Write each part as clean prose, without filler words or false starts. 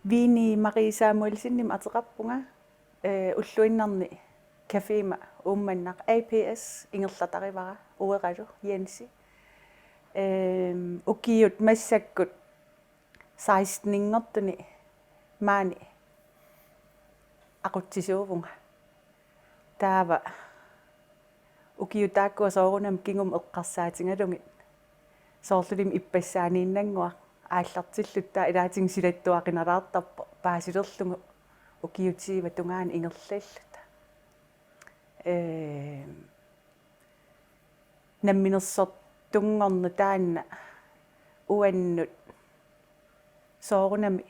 Vini Marie Samuelsinnim ataqappunga ulluinnarni cafeema uummannaq APS ingerlatarivara ueqalu Jensi ukiut massakkut 16-ingertuni maani aqutsisuuvunga taava ukiutaakkuwa soorunam kingum eqqarsaatingalungi soorlulim ippassaaнииннангуа ааллартиллутта илаатин силаттуақиналаартарпо паасилерлугу укиутсиива тунгаани ингерллаллута намминерсортунгорна таанна уаннут соорунами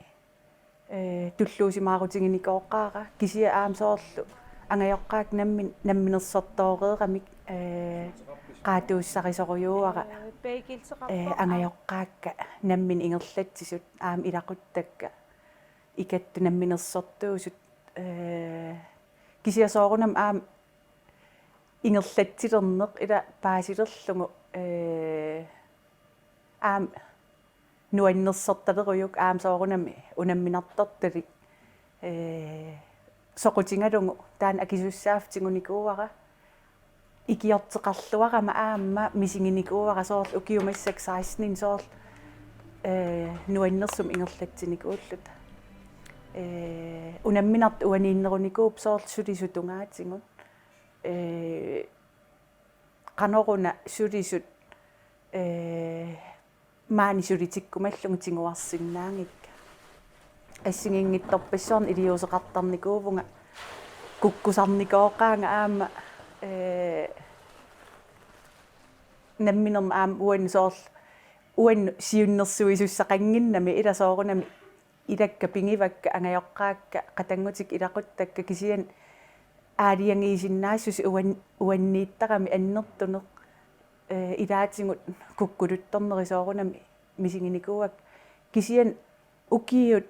туллуусимаарутингиникооққаара кисия аам соорлу ангайоққаак намминерсортоореерамик qaatuussarisorujuuara angajorqaakka nammin ingerlatsisut aam ilaquttakka ikattu namminersortuusut kisiasoorunam aam ingerlatsilerneq ila paasilerlugu aam nuannersortaleruyuk aam soorunami unamminartortalik soqutingalungu taan akisussaaftingunikuuara ikiorteqarluarama aamma misinginikuuara soorl ukiumassak 16 soorl nuannersum ingerlatsinikuulluta unamminart uaniinnerunikuup soorl sulisutungaatsingun qanoruna sulisut maani sulitikkumallungu tinguarsinnaangikka assingingittorpissuarni iliuseqartarnikuuvunga kukkusarnikooqaanga aamma намминерма аам уан соорл уан сиуннерсуисуссақангиннами ила соорунами илакка пингивакка ангайоққаакка қатангутик илақуттакка кисиан аалиангиисиннаассус уаннииттарами аннертунеқ илаатингут куккулутторнери соорунами мисигиникууак кисиан укиут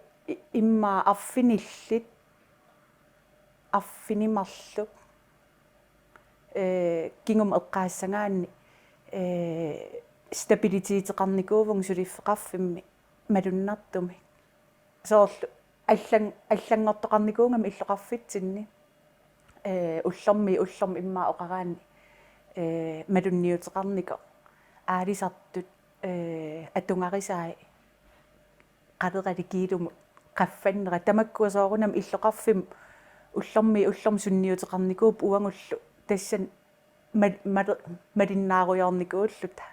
имма арфиниллит арфинимарлук kingum eqqaassangaanni stabiliteeteqarnikuuvung suliffeqarfimmi malunnartumi soorlu аллангортоqarnikuungam illoqarfitsinni уллорми имма оqaraanni малунниутеqarniko аалисартут атунгариsaai qalerali kiilumut qaffannera tamakkuа soorunam illoqarfim уллорми сунниутеqarnikuup уангуллу тассан малиннааруйорникууллута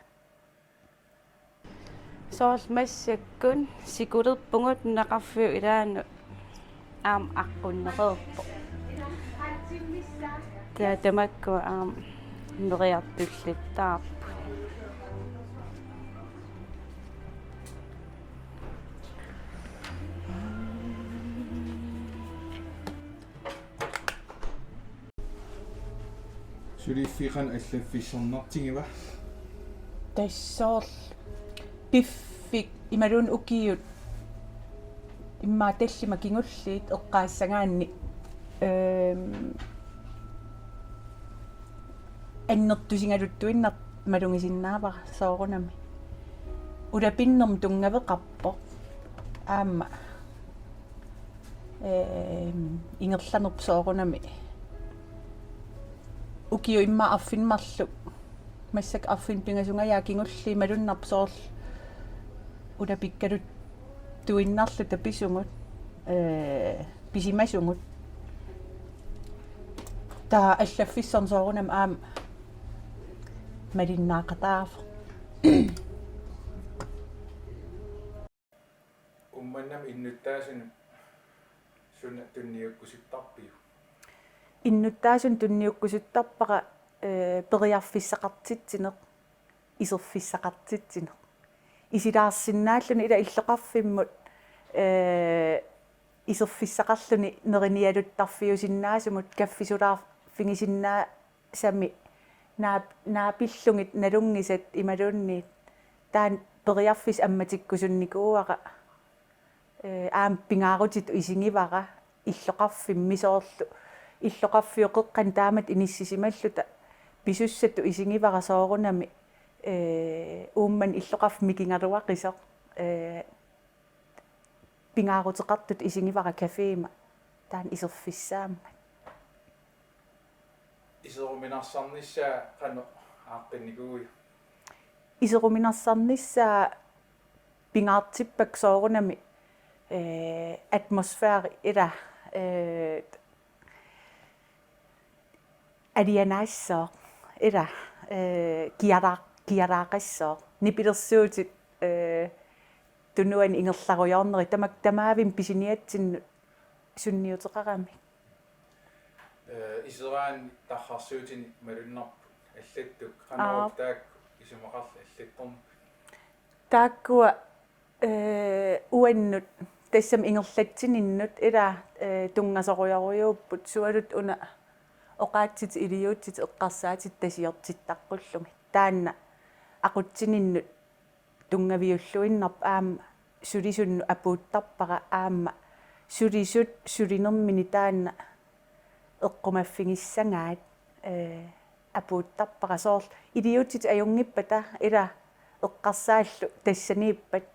соорл массаккун сикулерпугут нақарфиу илаану аам аққуннеқерпо таатамаккуа аам нериартуллаттаарпу сулиффиқан аллаффиссернартигива тассоорл пиффик ималун укиут имма таллима кингуллиит эққаассагаанни аннертусингалуттуиннар малунгисиннаапара соорунами улапиннерм тунгавеқарпо аама ингерланерп соорунами укиу имма арфинмарлу массак арфин пингасунгаяа кингулли малуннарп соорл улапиккалут туиннарлу таписунгут писимасунгут та аллаффиссерн соорунам аам малиннаақатаафа умманнам иннуттаасун суна тунниуккуситтарпиу иннуттаасун тунниуккусуттарпара периарфиссақартитсинеқ исерфиссақартитсинеқ исилаарсиннааллуни ила иллоқарфиммут исерфиссақарлуни нериниалуттарфиусиннаасумут каффисулаар фигисиннаа сами наапиллугит налунгисат ималуунниит таан периарфис амматиккусунникууара аам пингаарутит исингивара иллоқарфимми соорлу иллоқарфиоқеққан таамат иниссисималлута писуссатту исингивара соорунами уумман иллоқарф микингалуаққисеқ пингаарутеқартут исигивара кафеема таан исерфиссаама исеруминарсарниссаа қано ааққинникуи исеруминарсарниссаа пингаартиппак соорунами атмосфääri ила алианаассоо ила киараақассоо нипилерсуутит тунуан ингерларуйорнери тамаавим писиниатсинну сунниутеқарами исераан тархарсуутини малуннарпут аллаттук қаноортаак исумақарла аллатторни тааккуа уаннут тассам ингерлатсининнут ила тунгасоруйоруйууппут суалут уна оқаатсит илиуутсит эққарсаатит тасиортиттаққуллуми таанна ақутсининнут тунгавиуллуиннарп аама сулисунну апууттарпара аама сулисут сулинермини таанна эққумаффигиссангаат апууттарпара соор илиуутсит аюнгиппата ила эққарсааллу тассанииппат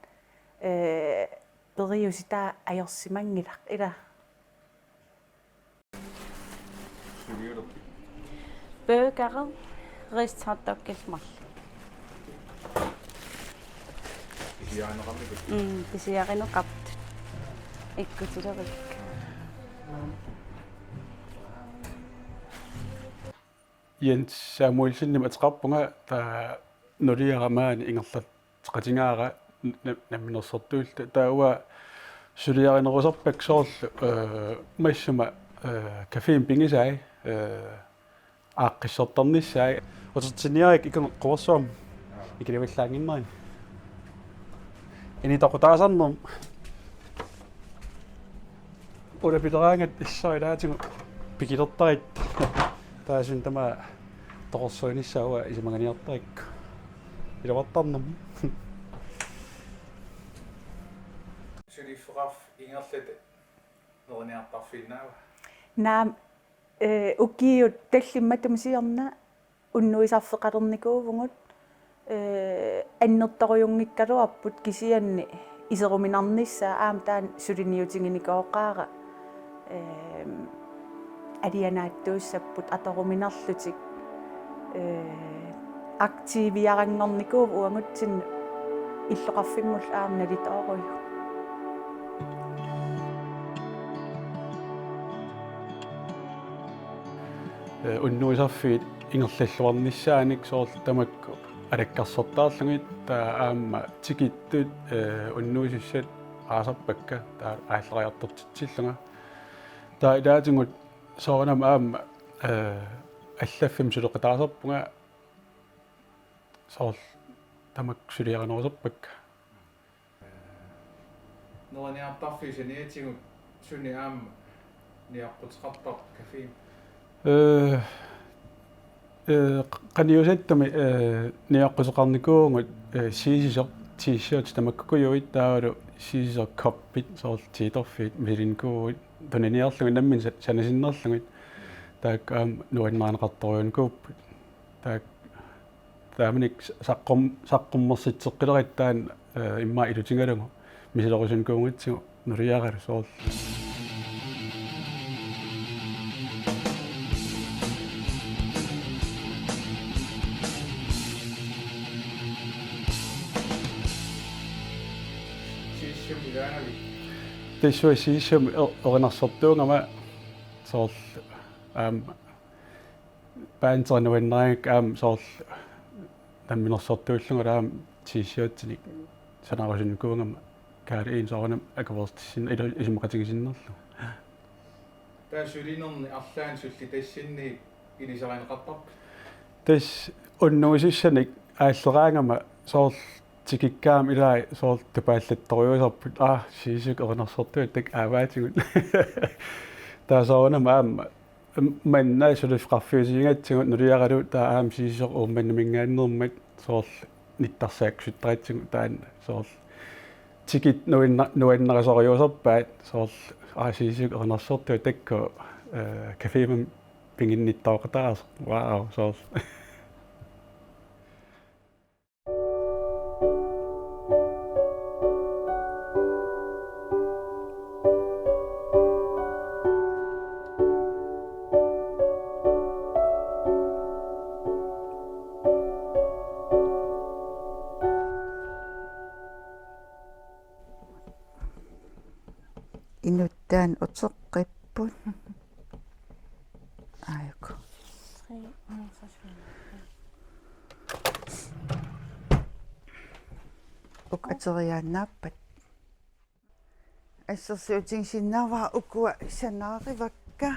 периусита аёрсимангилақ ила burger rist hotdog-кисмал исиаанеқарникут писиаринеқарт иккутилерик Jens Samuelsen атеқарпунга таа нулиарамаани ингерлат теқатингаара намминерсортуулта таауа сулиаринерусарпак соорлу массума кафеин пингисаи ааққиссортарниссаи утертиниарик икон қуарсуам икиливиллаангиннаани инитақутаасарнерм улапилераангат иссаилаатигу пикилертарит таасун тама тоқорсуиниссауа исимаганиартарик илавартарнерм сулиффеқарф ингерлат нерниартарфиннаава наам укиут таллимматумсиорна уннуисарфеқалерникуувгут аннерторуйунгиккалуарпут кисианни исеруминарниссаа аам таан сулиниутингиникооқаара алианааттууссаппут аторуминарлутик активиарангорникуув уангутсинну иллоқарфиммул аам налитооруйу уннуисарфиит ингерллуарниссааник соорл тамакку алаккарсортаарлугит таа аама тикиттут уннуисиссат аасарпакка таа ааллериартортитсиллунга таа илаатингут соорнам аама аллаффим сулеқатаасарпунга соорл тамак сулиаринерусарпакка нерниартарфисаниатигут суни аама ниарпутеқартар кафеин qaниусаттами ниаққусеқарникуугут сиисисер t-shirt тамаккуйуит таавалу сиисисер коппит соорл тииторфит милинкуугут тунаниарлугу наммин санасиннерлугут таак нуанмаанеқарторуункууппут таак тааманик саққуммерситсеққилерит имма илутингалугу мисилерусункуугутсигу нулиааралу соорл тэсуа сиисам оринарсортуунгама соорл паантернуиннаак соорл намминерсортууллунгала t-shirt-ник санаарусункуунгама каалиин соорнам акаверстисин исумақатигисиннерлу таасулинерни арлаан сулли тассинни илисаринеқартарп тэс уннуисиссаник ааллераангама соорл тикиккаам илаа соорл тупааллатторюусарпут сиисук оринерсортуут так ааваатигут таасоонам аама маннаа сулиффеқарфиусингатсигут нулиаралу таа аам сиисер уумманнамингааннермат соорл ниттарсааксуттраатсигу таан соорл тикит нуаннерасориусарпаат соорл сиисук оринерсортуут такку кафеемам пингинниттаоқатаарас вау соорл инуттаан утеққиппут аайко ук атериааннааппат ассерсуутингсиннааваа укуа санааривакка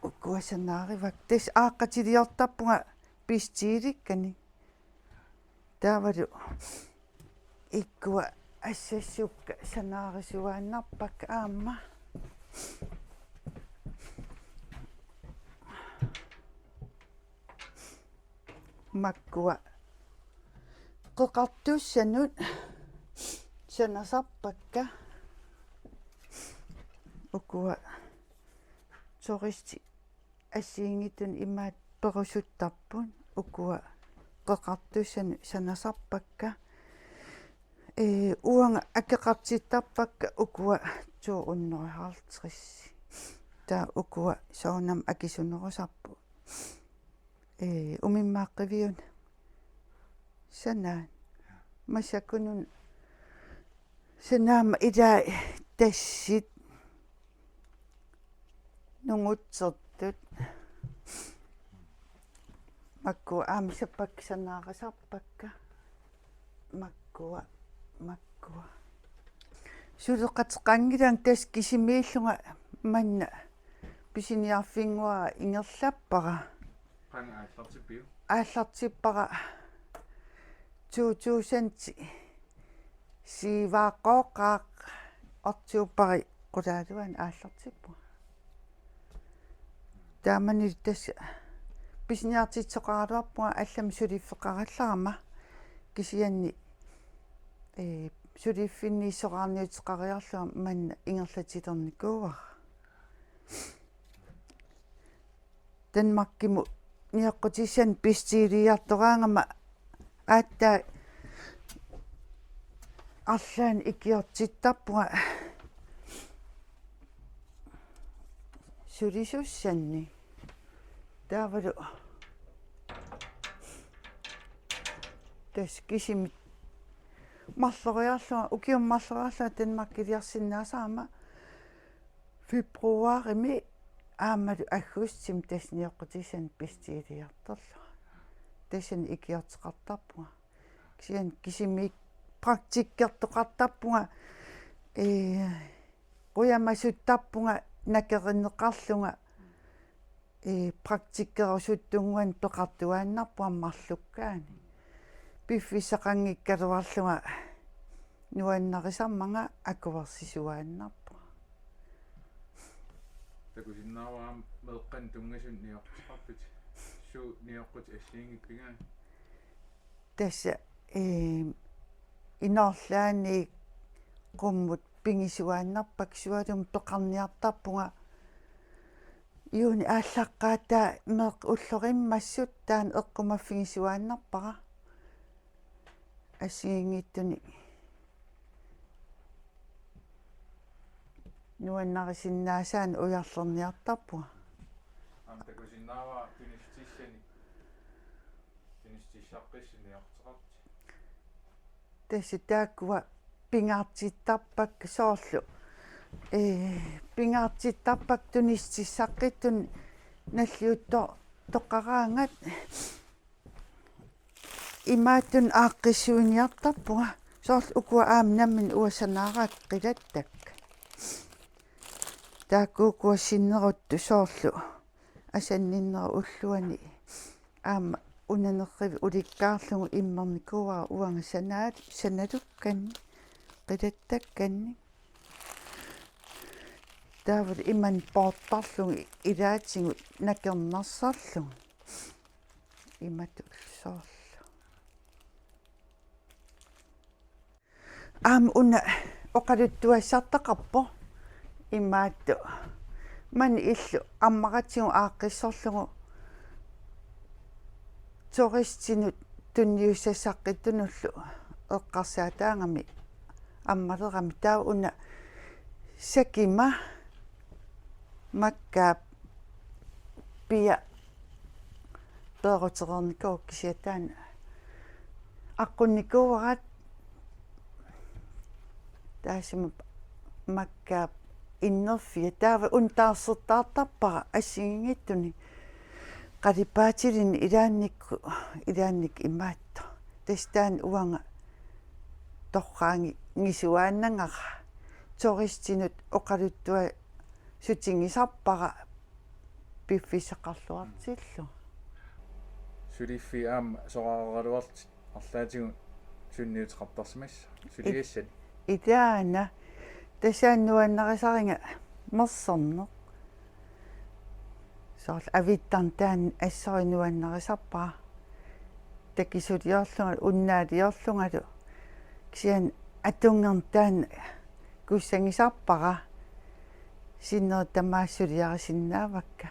укуа санааривак тас ааққатилиортарпунга пистииликкани таавалу иккуа ассассукка санаарисуааннарпак аама маккуа qoqartuussanut sanasarpakka ukua turisti ассиингитун имаат перусуттарпун укуа qoqartuussanu sanasarpakka уанга акеқартиттарпакка укуа туу уннерихаартисси таа укуа соонам акисунерусарпу умиммааққивиун санаа масакунун санаама илаа тассит нунгутсертут макку аамсаппак санаарасарпакка маккуа сулеқатеқангилаан тас кисимииллунга манна писиниарфингуа ингерлаппара qanga aallartippiu ааллартиппара 2000 сивааққоққаақ ортиуппари қулаалуан ааллартиппу таамани тасса писниартитсоқаралуарпуга аллам сулиффеқаралларама кисианни сулиффиннииссоқарниутеқариарлуга манна ингерлатилерникууар Danmarkkimu niaqqutisan pistiiliartoraangama aattaa аллаан икиортиттарпуга сулисуссанни таавалу тас кисимит марлериарлуга укиуммарлериарлуга Danmarkкилиарсиннаасаама фебруарими аамалу аггустим тасниоққутисан пистиилиарторлу тасан икиортеқартарпуга кисиан кисимик практиккертоқартарпуга қуямасуттарпуга накеринеқарлунга практиккерусуттунгуан тоқартуааннарпуа марлуккаани пиффисақангиккалуарлунга нуаннарисармага акуверсисуааннарпуа takusinnaavaam meeqqan tungasun niortisqarput suu niorqut assiingikkigaa тасса иноорлаани qumмут пингисуааннарпак суалум тоқарниартарпуга юуни ааллаққаатаа меэқ уллориммассут таан эққумаффигисуааннарпара ассиингиттуни нуаннарисиннаасаан уярлерниартарпуга am takusinnaavaa tunistissaqqiссиниортеқарт тасса тааккуа пингаартиттарпак соорлу пингаартиттарпак тунистиссаққиттун наллиутто тоқараангат имаатун ааққиссуиниартарпуга соорл укуа аамнаммин уасанаараак қилаттак тааккуукуассиннерутту соорлу асанниннера уллуани аама унанерриви уликкаарлугу иммерникуаа уанга саналукканни qilатtakkanni таавал иман пооттарлугу илаатингу накернерсарлугу имату соорлу аам уна оқалуттуассартақарпо имаатту ман иллу аммаратигу ааққиссорлугу тористинут тунниуссассаққиттунуллу эққарсаатаангами аммалерами таа уна сакима маккаап пиа перутерерникоо кисиатаана aqunikuarat taasima makkaap innerfia taava untaasertaartarpara assigingittuni qalipaatilini ilaannik imaatto tastaan uanga torraangi ngisuaannangara toristinut oqaluttua sutingisarpara piffiseqarluartillu сулиффи аама сорааралуарт арлаатигу сунниутеқартарсимасса сулиассат итаана тасааннуаннерисаринга мерсэрнеқ соорл авиттарн таан ассоринуаннерисарпаа такисулиорлунга уннаалиорлунгалу кисиан атунгерн таан куссангисарпара синнер тамаассулиарисиннаавакка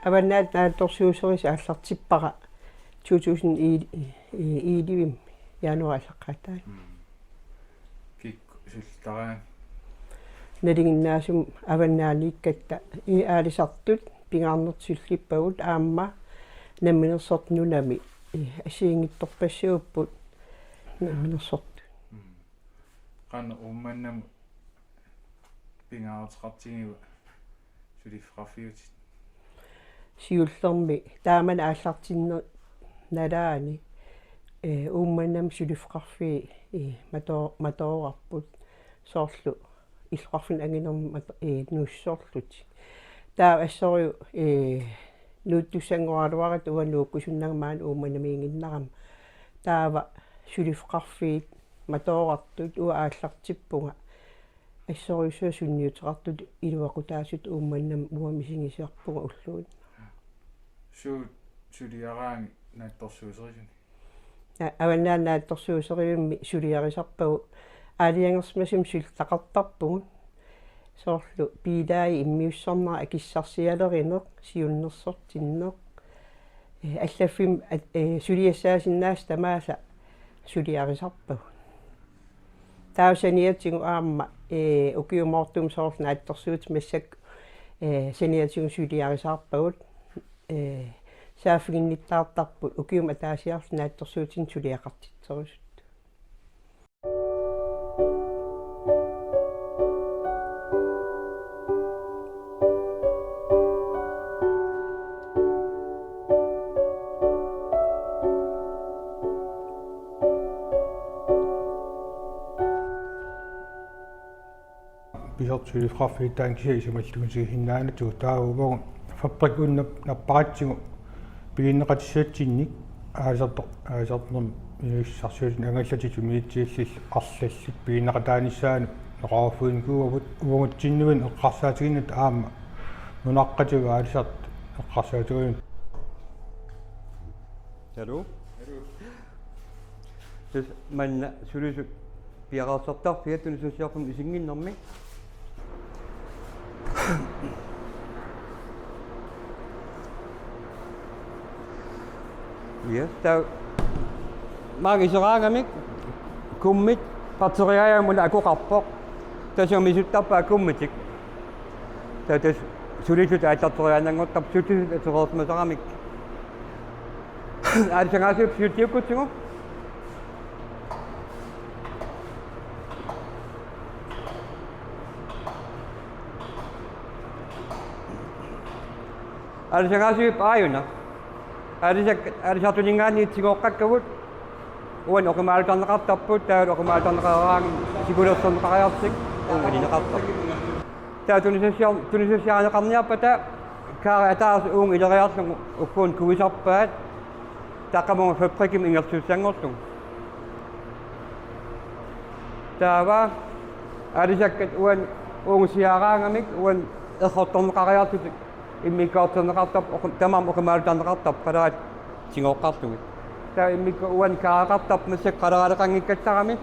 аваннаат наатторсуусерис ааллартиппара 2011 януариасаққатаа кик султараа налигиннаасум аваннааниккатта и аалисартут пингаарнертсуллиппагут аама намминерсортнунами асиингитторпассууппут намминерсорт qan umannam pingaaruteqartigиу сулиффаффиут сиуллерми тааман ааллартиннер налаани уумманам сулиффқарфи маторорарпут соорлу иллуарфин ангинерма нуссоорлут таа ассориу нууттуссангоралуарат уанууккусуннагамаан уумманамиингиннарам таава сулиффқарфиит маторорартут уа ааллартиппунга ассориусуа сунниутеқартут илуақутаасут уумманнам уамисигисиарпунга уллуут сулиараанги наатторсуусерисуни аваннааннаатторсуусериумми сулиарисарпагу аалиангерсмасим султақартарпугу соорлу пилааи иммиуссарнера акиссарсиалеринеқ сиуннерсортиннеқ аллаффим сулиассаасиннаас тамааса сулиарисарпагу таусаниатсигу аама укиумоортум соорлу наатторсуут массак саниатсигу сулиарисарпагут саафигинниттаартарпут укиум атаасиарлу наатторсуутин сулиақартитсерусут бисертулиффарфи таанкисисималлугусиги хиннаанату таавугорун фабрик уннап наппаратсигу пигиннеқатиссаатсинник аасернерм иниссарсуут ангаллатиту миитсииллис арлаллит пигиннеқатааниссаану неқарфуингуувут угутсиннуин эққарсаатигиннат аама нунаққатига аалисарт эққарсаатигин Hallo. Dus man sulusu piaqarsartar piatun sussiarpum isinginnermi. Ja, tau maagiseraangamik kummit parteriaamuna akuqarpoq tasumisuttappa kummitik. Tatas sulisut aatarteriaananguttar sutisut atereertumasaramik. Aalisangasup sutiukkutsigu Aalisangasup aayuna aalisartuningaaniitsigoqqakkavut uan oqimaaltarneqartarput taal oqimaaltarneqaraangi sigulerserneqariartik uungineqartar taa tunisussiaaneqarniarpata kaari ataas uung ileriarlugu ukkuun kuisarpaat taqamunga fabrikim ingersuussangorlugu taava aalisakkat uan uungusiaaraangamik uan erhortorneqariartut immikaartorneqartap tamam oqimaaltarneqartap qalaat singoqqarlugit таа иммикка уан каақартап массак қалаалеқангиккатсарами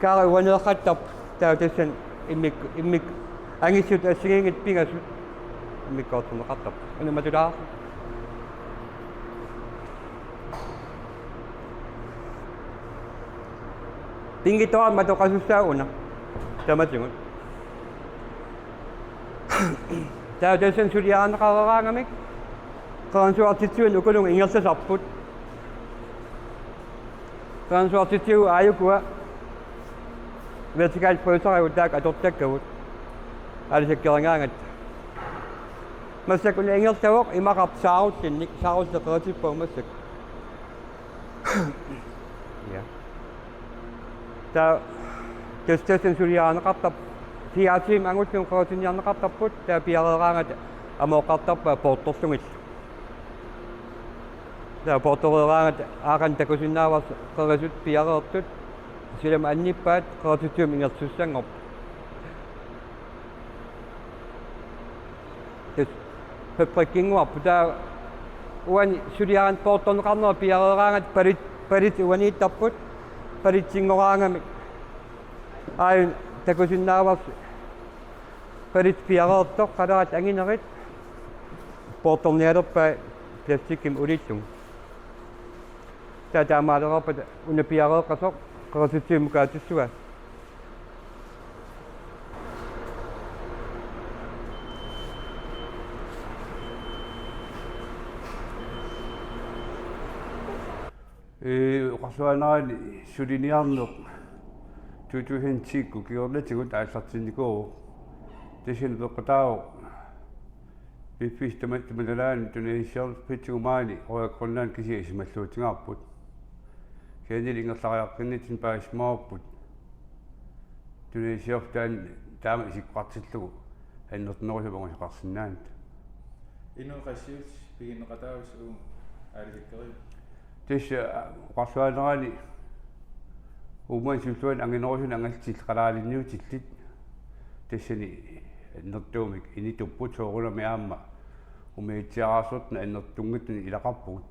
каа уанеэққаттап таа тассан иммик ангиссут ассигингит пингасут иммиккаортунеқартап анаматулаа пингитоа матоқасуссаагуна таматингут таа тассан сулиаанеқараангамик qaansuartitsuun ukulung ingertasarput qaansuartitsiu aayukua vertikal prøvsariutaak atortakkavut alisakkerangaangat massakun ingertavoq imaqap saarutsinnik saarusleqeratippaummassak ja ta testasen suliaaneqartap fiaatiim angutnum qeratiniarneqartarput ta piareeraangat amooqartarpa portorlungit да порторераангат аақан такусиннаавас қерасут пиареэртут силам анниппаат қератутсуум ингерсуссангоп тэс пепрекингуарпу таа уани сулиаран порторнеқарнера пиарераангат парит уанииттарпут паритсингораангами аин такусиннаавас парит пиареэртоқ қалаат ангинерит порторниалерпаа пластикким улиллум таамаалерапат унапиареэққасоқ қератутсуумукаатуссуа qasuanaani suliniarneq tutuhintiikku kiorlatigut aassartinnikuu tasin peqqataao pippistamattumalalaani tunisior pitsugumaani oyaqqornaan kisi isimalluutigaarput keanil ingerlariaqqinnitin paasmaarput tunisior taama isikqartillugu annertunerusapungusiqarsinnaanit инуэқассиут пигиннеқатаависуу аалисаккери тис qasuanaani уман султуан ангинерусун ангалтил qalaalинниутиллит тассани аннертуумик инитуппут соорунами аама умиитсиараасутна аннертунгитни илақарпугут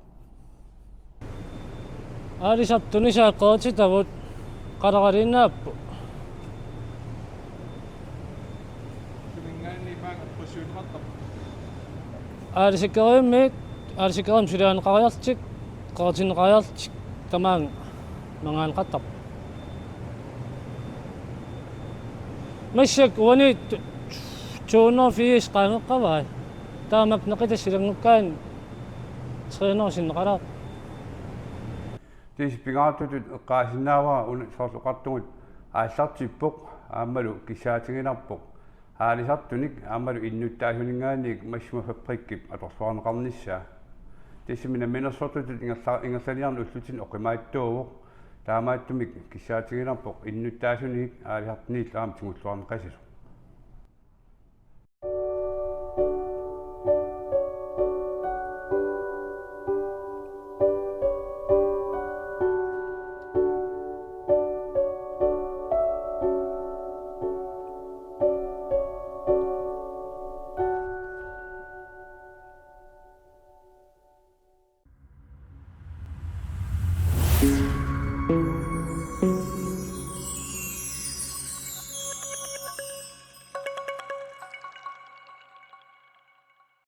алисартунисаа qeratitavut qalaqalinnaappu сумингаанни паага пассуунеқартап алисаккерииммик алисаккерим сулиаанеқариартик qeratинеқариартик тамаан мангаанеқаттар массак уани туунерфиис qaanеққавай таамак неқитассилангуккаан тренерсиннеқалаа тис пигаатутут эққаасиннааваа уна соорлоқартугут ааллартиппоқ ааммалу кисаатигинарпоқ аалисартуник ааммалу иннуттаасунингаанник массума фабриккип аторсуарнеқарниссаа тисмина минерсортутут ингерланиарну уллутин оқимааттуувоқ таамааттумик кисаатигинарпоқ иннуттаасуник аалисартниил аам тигуллуарнеқасисо